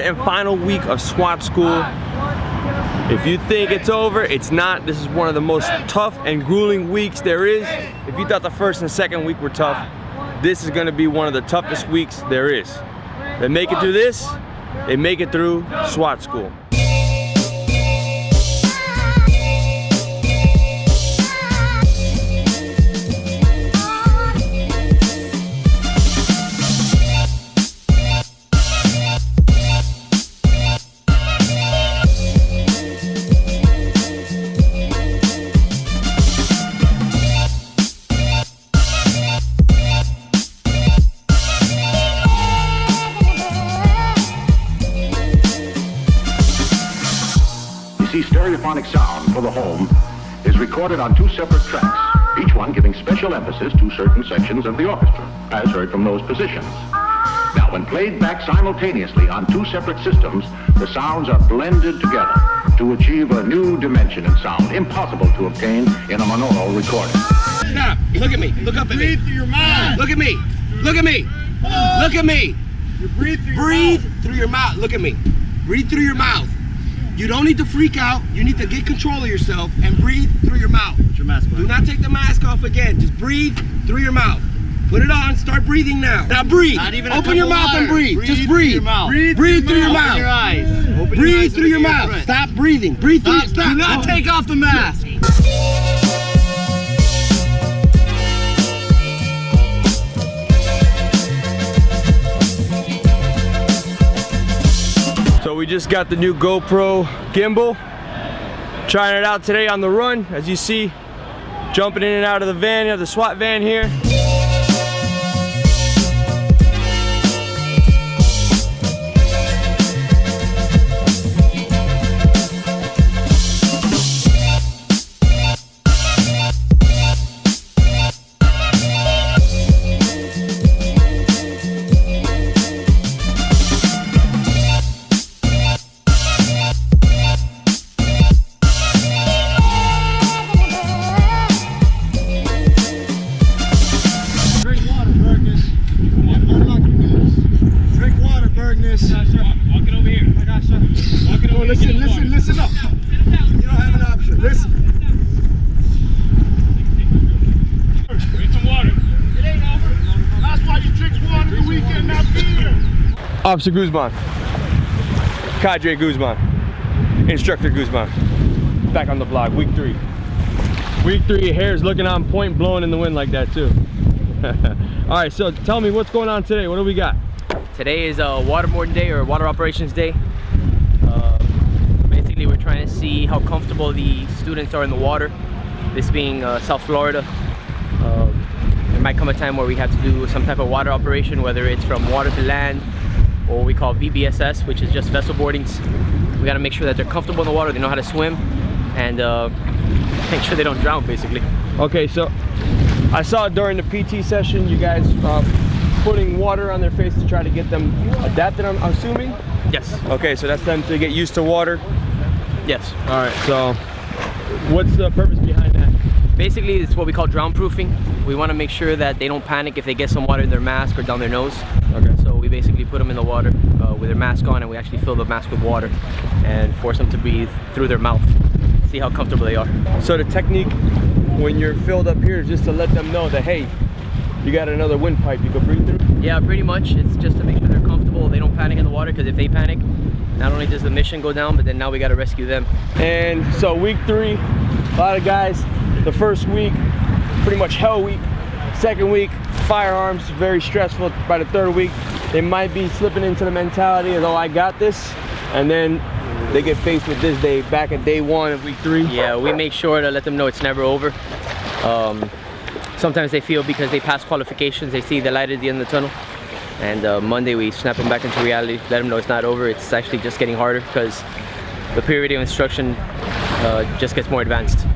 and final week of SWAT school. If you think it's over, it's not. This is one of the most tough and grueling weeks there is. If you thought the first and second week were tough, this is gonna be one of the toughest weeks there is. They make it through this, they make it through SWAT school. Stereophonic sound for the home is recorded on two separate tracks, each one giving special emphasis to certain sections of the orchestra, as heard from those positions. Now, when played back simultaneously on two separate systems, the sounds are blended together to achieve a new dimension in sound, impossible to obtain in a monaural recording. Stop! Look at me! Look up at me! Breathe through your mouth! Look at me! Look at me! Look at me! You breathe through your mouth! Through your mouth! Look at me! Breathe through your mouth! You don't need to freak out. You need to get control of yourself and breathe through your mouth. Put your mask on. Do not take the mask off again. Just breathe through your mouth. Put it on. Start breathing now. Now breathe. Not even Open your mouth and breathe. Just breathe. Through your mouth. Breathe through your mouth. Open your eyes. Open Breathe your eyes through your mouth. breath. Stop breathing. Breathe through. Stop. Do not take off the mask. So we just got the new GoPro gimbal. Trying it out today on the run. As you see, jumping in and out of the van. You have the SWAT van here. Listen up. You don't have an option. Listen. Drink some water. It ain't over. That's why you drink water the weekend, not beer. Officer Guzman. Cadre Guzman. Instructor Guzman. Back on the block, week 3. Week 3, hair's looking on point, blowing in the wind like that too. All right, so tell me what's going on today. What do we got? Today is waterboarding day, or water operations day. Basically, we're trying to see how comfortable the students are in the water. This being South Florida, there might come a time where we have to do some type of water operation, whether it's from water to land, or what we call VBSS, which is just vessel boardings. We got to make sure that they're comfortable in the water, they know how to swim, and make sure they don't drown, basically. Okay, so I saw during the PT session you guys putting water on their face to try to get them adapted, I'm assuming? Yes. Okay, so that's them to get used to water? Yes. All right, so what's the purpose behind that? Basically, it's what we call drown proofing. We want to make sure that they don't panic if they get some water in their mask or down their nose. Okay. So we basically put them in the water with their mask on, and we actually fill the mask with water and force them to breathe through their mouth. See how comfortable they are. So the technique when you're filled up here is just to let them know that, hey, you got another windpipe you can breathe through? Yeah, pretty much. It's just to make sure they're comfortable, they don't panic in the water, because if they panic, not only does the mission go down, but then now we got to rescue them. And so week 3, a lot of guys, the first week, pretty much hell week. Second week, firearms, very stressful. By the third week, they might be slipping into the mentality of, oh, I got this. And then they get faced with this day, back at day 1 of week 3. Yeah, we make sure to let them know it's never over. Sometimes they feel because they pass qualifications, they see the light at the end of the tunnel. And Monday we snap them back into reality, let them know it's not over, it's actually just getting harder, because the period of instruction just gets more advanced.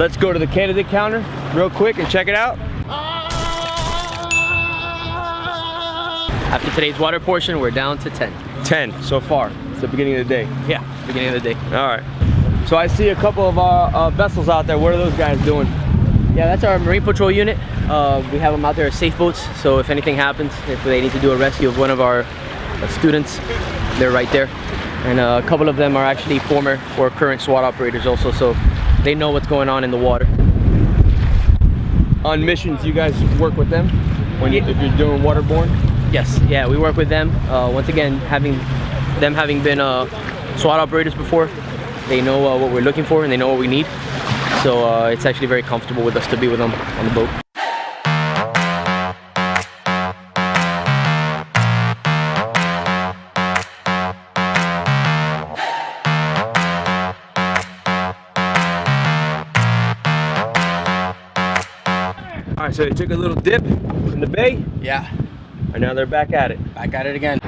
Let's go to the candidate counter real quick and check it out. After today's water portion, we're down to 10. 10 so far. It's the beginning of the day. Yeah, beginning of the day. All right. So I see a couple of our vessels out there. What are those guys doing? Yeah, that's our Marine Patrol unit. We have them out there as safe boats, so if anything happens, if they need to do a rescue of one of our students, they're right there. And a couple of them are actually former or current SWAT operators also, so they know what's going on in the water. On missions, you guys work with them if you're doing waterborne? Yes, yeah, we work with them. Once again, having been SWAT operators before, they know what we're looking for and they know what we need. So it's actually very comfortable with us to be with them on the boat. All right, so they took a little dip in the bay. Yeah. And now they're back at it. Back at it again.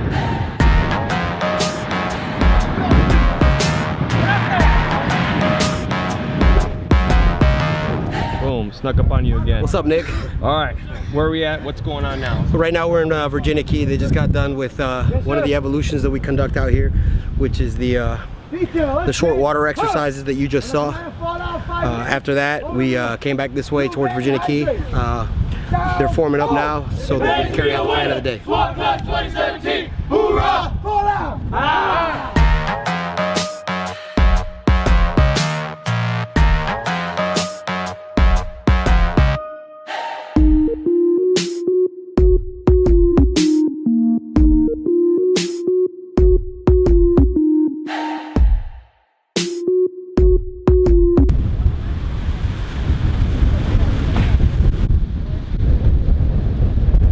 Boom, snuck up on you again. What's up, Nick? All right, where are we at? What's going on now? So right now we're in Virginia Key. They just got done with one of the evolutions that we conduct out here, which is the short water exercises that you just saw. After that, we came back this way towards Virginia Key. They're forming up now so that we can carry out the plan of the day. SWAT Class 2017, hoorah! Fall out!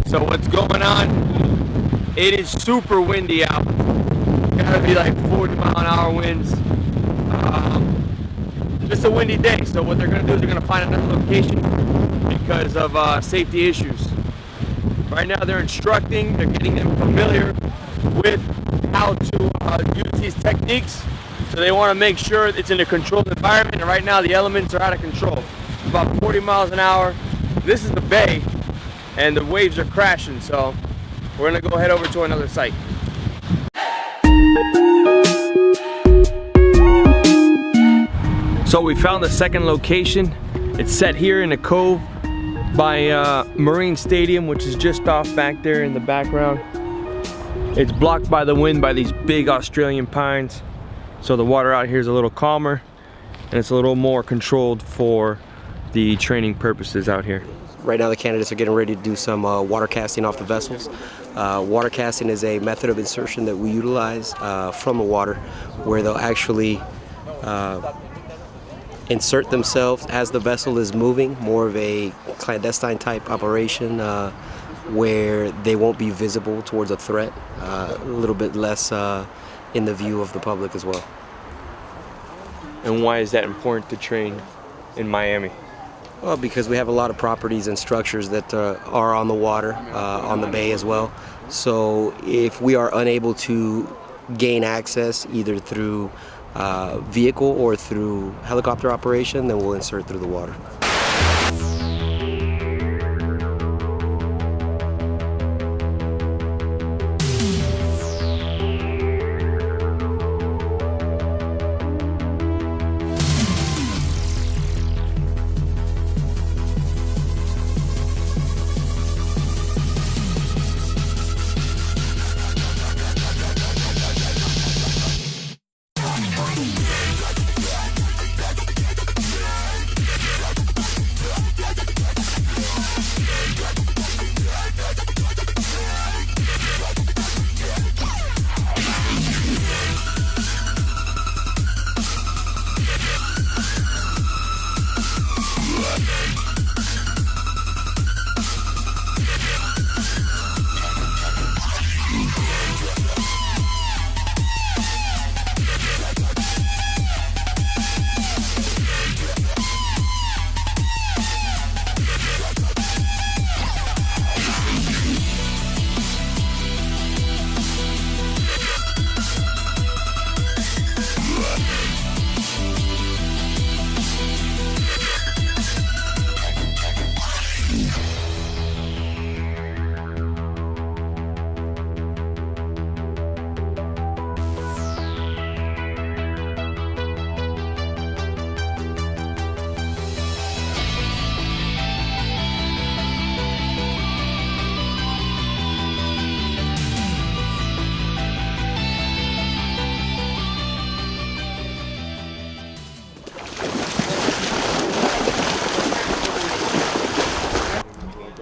So what's going on? It is super windy out. Gotta be like 40-mile-an-hour winds. Just a windy day. So what they're gonna do is they're gonna find another location because of safety issues. Right now they're instructing, they're getting them familiar with how to use these techniques. So they want to make sure it's in a controlled environment, and right now the elements are out of control. About 40 miles an hour. This is the bay, and the waves are crashing, so we're gonna go head over to another site. So we found the second location. It's set here in a cove by Marine Stadium, which is just off back there in the background. It's blocked by the wind by these big Australian pines. So the water out here is a little calmer and it's a little more controlled for the training purposes out here. Right now the candidates are getting ready to do some water casting off the vessels. Water casting is a method of insertion that we utilize from the water where they'll actually insert themselves as the vessel is moving, more of a clandestine type operation where they won't be visible towards a threat, a little bit less in the view of the public as well. And why is that important to train in Miami? Well, because we have a lot of properties and structures that are on the water, on the bay as well. So if we are unable to gain access either through vehicle or through helicopter operation, then we'll insert through the water.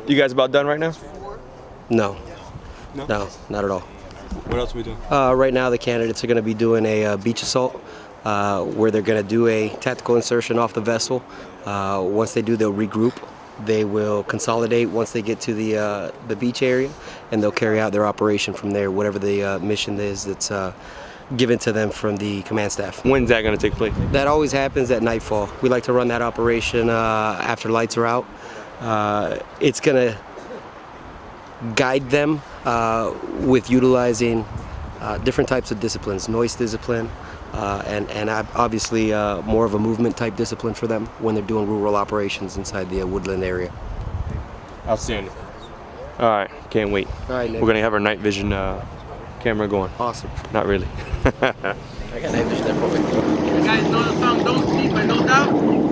You guys about done right now? No. No? No, not at all. What else are we doing? Right now, the candidates are going to be doing a beach assault, where they're going to do a tactical insertion off the vessel. Once they do, they'll regroup. They will consolidate once they get to the beach area, and they'll carry out their operation from there, whatever the mission is that's given to them from the command staff. When's that going to take place? That always happens at nightfall. We like to run that operation after lights are out. It's going to guide them with utilizing different types of disciplines, noise discipline, and obviously more of a movement type discipline for them when they're doing rural operations inside the woodland area. Outstanding. All right, can't wait. All right, Nick. We're gonna have our night vision camera going. Awesome. Not really. I got night vision there for me. You guys know the song Don't Sleep by No Doubt?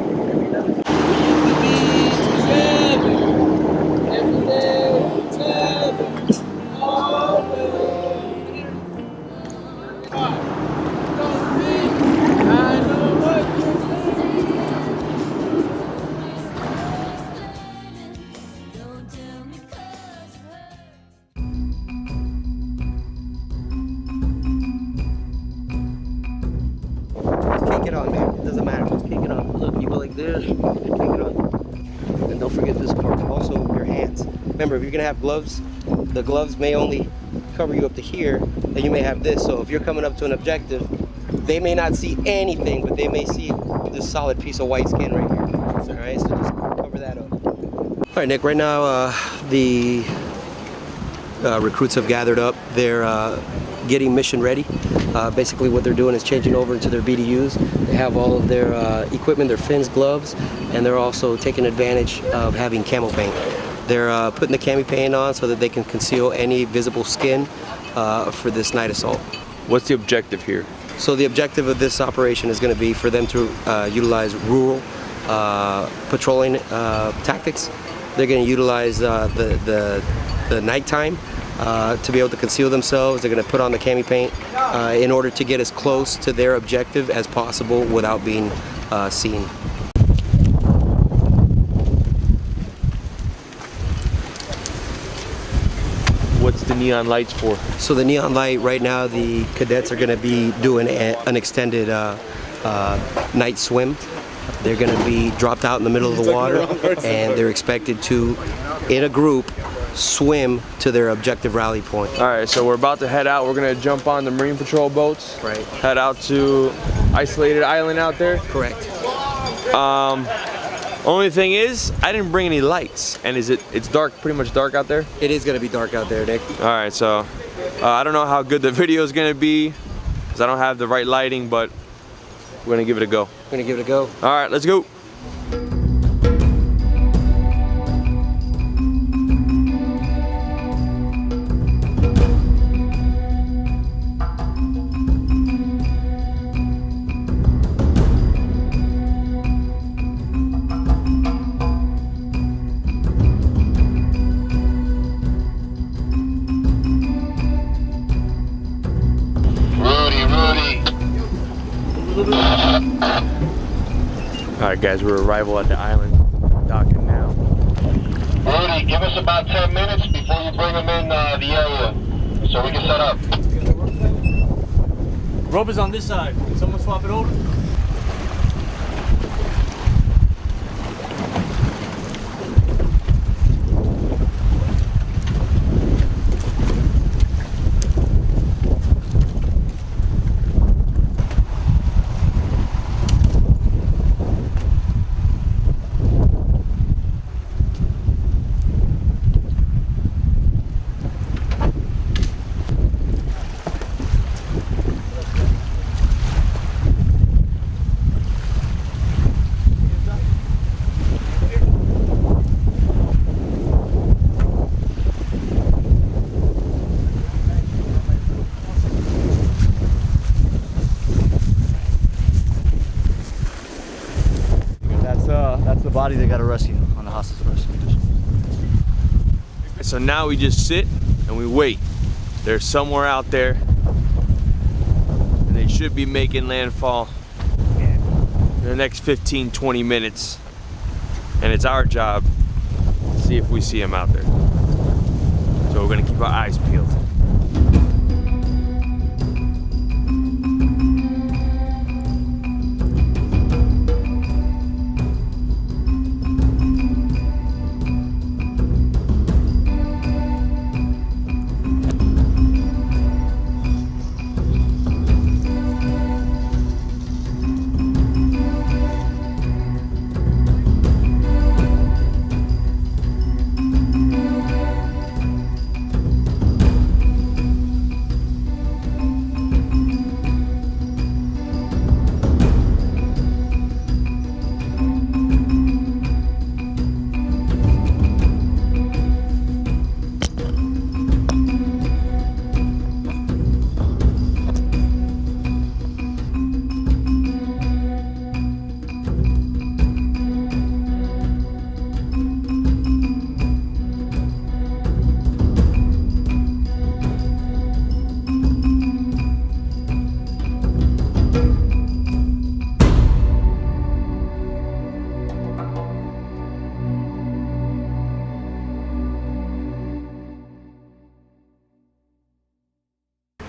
Kick it on, man. It doesn't matter. Just kick it on. Look, you go like this, and kick it on. And don't forget this part. Also, your hands. Remember, if you're gonna have gloves, the gloves may only cover you up to here, and you may have this. So if you're coming up to an objective, they may not see anything, but they may see this solid piece of white skin right here. All right, so just cover that up. All right, Nick. Right now, the recruits have gathered up. They're getting mission ready. Basically what they're doing is changing over into their BDUs. They have all of their equipment, their fins, gloves, and they're also taking advantage of having camo paint. They're putting the camo paint on so that they can conceal any visible skin for this night assault. What's the objective here? So the objective of this operation is going to be for them to utilize rural patrolling tactics. They're going to utilize the nighttime to be able to conceal themselves. They're going to put on the camo paint in order to get as close to their objective as possible without being seen. What's the neon lights for? So the neon light, right now the cadets are going to be doing an extended night swim. They're going to be dropped out in the middle of the water, and they're expected to, in a group, swim to their objective rally point. All right, so we're about to head out. We're gonna jump on the Marine Patrol boats. Right. Head out to isolated island out there. Correct. Only thing is, I didn't bring any lights. And it's dark, pretty much dark out there? It is going to be dark out there, Nick. All right, so I don't know how good the video is gonna be, because I don't have the right lighting, but we're gonna give it a go. We're going to give it a go. All right, let's go. All right, guys, we're arrival at the island. Docking now. Rudy, give us about 10 minutes before you bring them in the area so we can set up. Rope is on this side. Can someone swap it over? That's the body they got to rescue on the hostage rescue mission. So now we just sit and we wait. They're somewhere out there, and they should be making landfall in the next 15-20 minutes. And it's our job to see if we see him out there. So we're gonna keep our eyes peeled.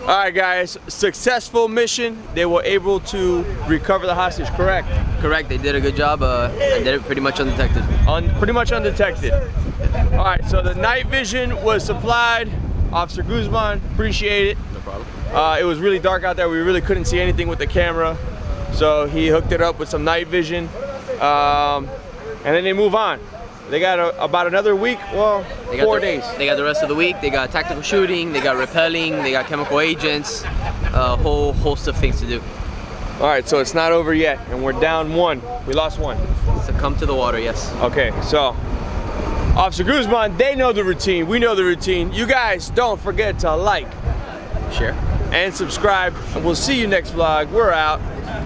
All right, guys, successful mission. They were able to recover the hostage, correct? Correct, they did a good job. I did it pretty much undetected. Pretty much undetected. All right, so the night vision was supplied. Officer Guzman, appreciate it. No problem. It was really dark out there. We really couldn't see anything with the camera. So he hooked it up with some night vision. And then they move on. They got about another week, well, 4 days. They got the rest of the week. They got tactical shooting, they got repelling, they got chemical agents, a whole host of things to do. All right, so it's not over yet, and we're down 1. We lost 1. Succumb to the water, yes. Okay, so Officer Guzman, they know the routine. We know the routine. You guys don't forget to like, Share. and subscribe. And we'll see you next vlog. We're out.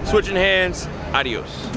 Switching hands. Adios.